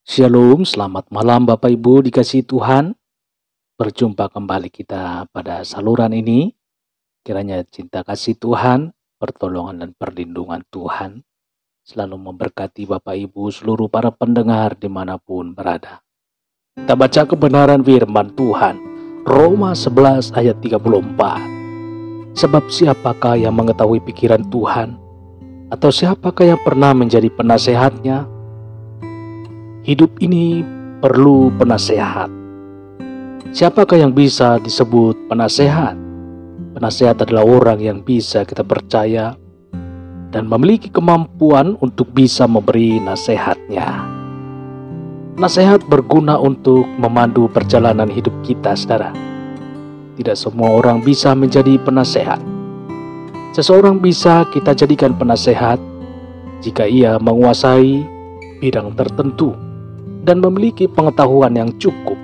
Shalom, selamat malam Bapak Ibu dikasihi Tuhan. Berjumpa kembali kita pada saluran ini. Kiranya cinta kasih Tuhan, pertolongan dan perlindungan Tuhan selalu memberkati Bapak Ibu seluruh para pendengar dimanapun berada. Kita baca kebenaran firman Tuhan, Roma 11 ayat 34. Sebab siapakah yang mengetahui pikiran Tuhan? Atau siapakah yang pernah menjadi penasehatnya? Hidup ini perlu penasehat. Siapakah yang bisa disebut penasehat? Penasehat adalah orang yang bisa kita percaya dan memiliki kemampuan untuk bisa memberi nasihatnya. Nasihat berguna untuk memandu perjalanan hidup kita, saudara. Tidak semua orang bisa menjadi penasehat. Seseorang bisa kita jadikan penasehat jika ia menguasai bidang tertentu dan memiliki pengetahuan yang cukup.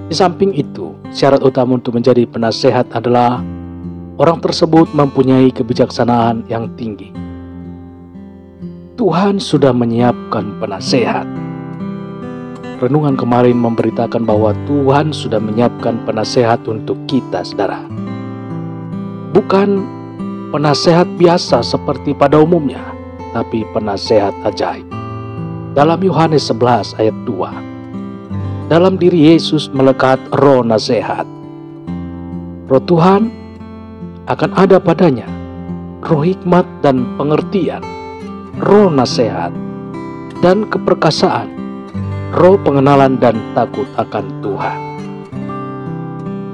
Di samping itu, syarat utama untuk menjadi penasehat adalah orang tersebut mempunyai kebijaksanaan yang tinggi. Tuhan sudah menyiapkan penasehat. Renungan kemarin memberitakan bahwa Tuhan sudah menyiapkan penasehat untuk kita, saudara. Bukan penasehat biasa seperti pada umumnya, tapi penasehat ajaib. Dalam Yohanes 11 ayat 2, dalam diri Yesus melekat roh nasihat. Roh Tuhan akan ada padanya, roh hikmat dan pengertian, roh nasihat dan keperkasaan, roh pengenalan dan takut akan Tuhan.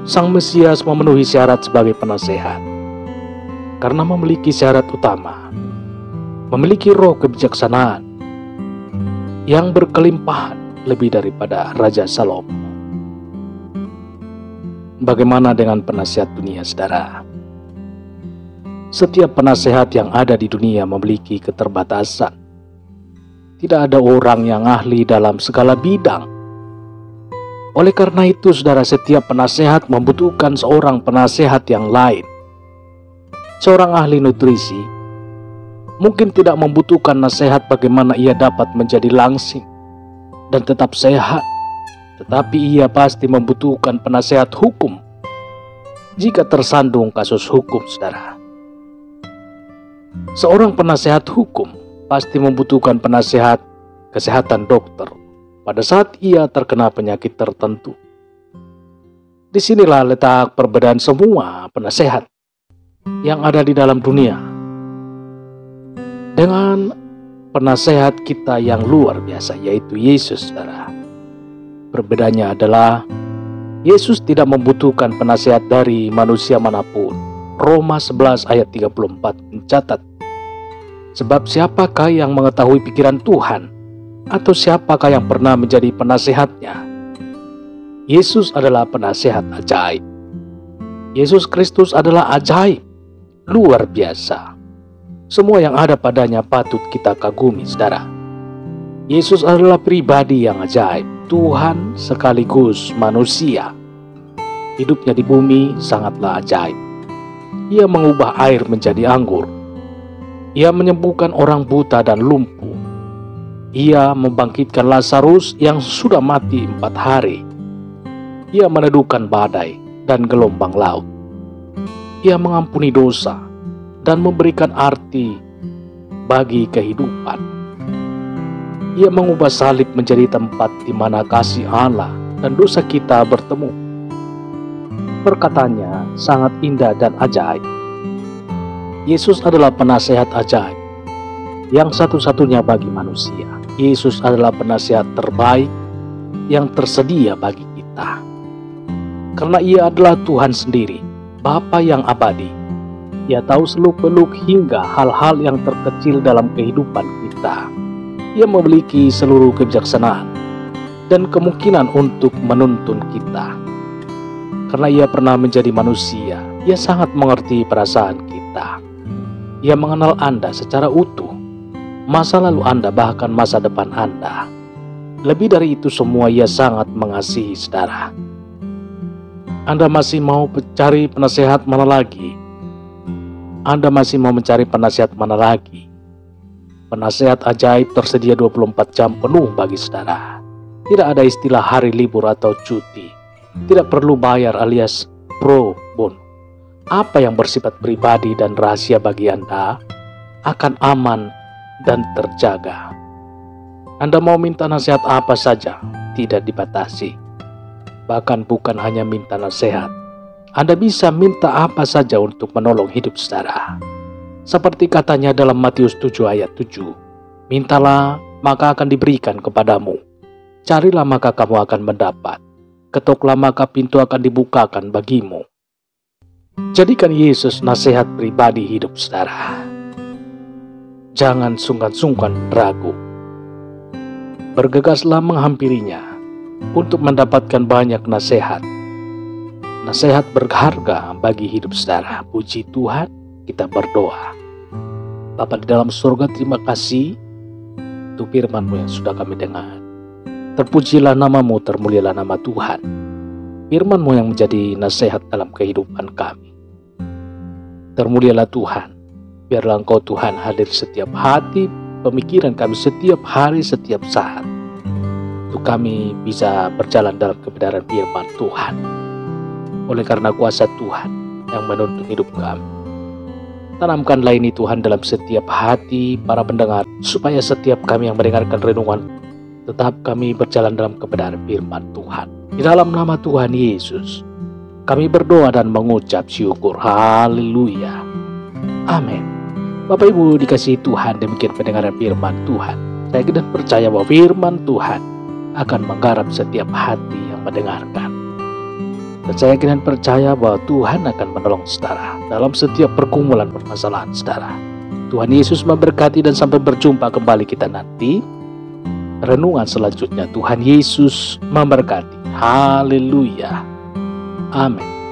Sang Mesias memenuhi syarat sebagai penasehat karena memiliki syarat utama, memiliki roh kebijaksanaan yang berkelimpahan lebih daripada Raja Salomo. Bagaimana dengan penasihat dunia, saudara? Setiap penasehat yang ada di dunia memiliki keterbatasan. Tidak ada orang yang ahli dalam segala bidang. Oleh karena itu, saudara, setiap penasehat membutuhkan seorang penasehat yang lain. Seorang ahli nutrisi mungkin tidak membutuhkan nasihat bagaimana ia dapat menjadi langsing dan tetap sehat, tetapi ia pasti membutuhkan penasehat hukum jika tersandung kasus hukum, saudara. Seorang penasehat hukum pasti membutuhkan penasehat kesehatan dokter pada saat ia terkena penyakit tertentu. Disinilah letak perbedaan semua penasehat yang ada di dalam dunia dengan penasehat kita yang luar biasa, yaitu Yesus, saudara. Perbedaannya adalah Yesus tidak membutuhkan penasehat dari manusia manapun. Roma 11 ayat 34 mencatat, sebab siapakah yang mengetahui pikiran Tuhan? Atau siapakah yang pernah menjadi penasehatnya? Yesus adalah penasehat ajaib. Yesus Kristus adalah ajaib, luar biasa. Semua yang ada padanya patut kita kagumi, saudara. Yesus adalah pribadi yang ajaib, Tuhan sekaligus manusia. Hidupnya di bumi sangatlah ajaib. Ia mengubah air menjadi anggur. Ia menyembuhkan orang buta dan lumpuh. Ia membangkitkan Lazarus yang sudah mati 4 hari. Ia meneduhkan badai dan gelombang laut. Ia mengampuni dosa dan memberikan arti bagi kehidupan. Ia mengubah salib menjadi tempat di mana kasih Allah dan dosa kita bertemu. Perkataannya sangat indah dan ajaib. Yesus adalah penasehat ajaib yang satu-satunya bagi manusia. Yesus adalah penasehat terbaik yang tersedia bagi kita. Karena ia adalah Tuhan sendiri, Bapa yang abadi. Ia tahu seluk-beluk hingga hal-hal yang terkecil dalam kehidupan kita. Ia memiliki seluruh kebijaksanaan dan kemungkinan untuk menuntun kita. Karena ia pernah menjadi manusia, ia sangat mengerti perasaan kita. Ia mengenal Anda secara utuh, masa lalu Anda bahkan masa depan Anda. Lebih dari itu semua, ia sangat mengasihi, saudara. Anda masih mau mencari penasehat mana lagi? Anda masih mau mencari penasihat mana lagi? Penasehat ajaib tersedia 24 jam penuh bagi saudara. Tidak ada istilah hari libur atau cuti. Tidak perlu bayar alias pro bono. Apa yang bersifat pribadi dan rahasia bagi Anda akan aman dan terjaga. Anda mau minta nasihat apa saja, tidak dibatasi. Bahkan bukan hanya minta nasihat, Anda bisa minta apa saja untuk menolong hidup saudara. Seperti katanya dalam Matius 7 ayat 7, mintalah maka akan diberikan kepadamu, carilah maka kamu akan mendapat, ketoklah maka pintu akan dibukakan bagimu. Jadikan Yesus nasihat pribadi hidup saudara. Jangan sungkan-sungkan ragu. Bergegaslah menghampirinya untuk mendapatkan banyak nasihat. Nasihat berharga bagi hidup saudara. Puji Tuhan, kita berdoa. Bapa di dalam surga, terima kasih untuk firman-Mu yang sudah kami dengar. Terpujilah namamu, termulialah nama Tuhan. Firman-Mu yang menjadi nasihat dalam kehidupan kami. Termulialah Tuhan. Biarlah Engkau Tuhan hadir setiap hati, pemikiran kami setiap hari, setiap saat. Untuk kami bisa berjalan dalam kebenaran firman Tuhan. Oleh karena kuasa Tuhan yang menuntun hidup kami. Tanamkanlah ini Tuhan dalam setiap hati para pendengar, supaya setiap kami yang mendengarkan renungan, tetap kami berjalan dalam kebenaran firman Tuhan. Di dalam nama Tuhan Yesus, kami berdoa dan mengucap syukur. Haleluya. Amin. Bapak Ibu dikasihi Tuhan, demikian pendengaran firman Tuhan. Saya dan percaya bahwa firman Tuhan akan menggarap setiap hati yang mendengarkan. Dan saya dan percaya bahwa Tuhan akan menolong saudara dalam setiap pergumulan permasalahan saudara. Tuhan Yesus memberkati dan sampai berjumpa kembali kita nanti. Renungan selanjutnya, Tuhan Yesus memberkati. Haleluya. Amin.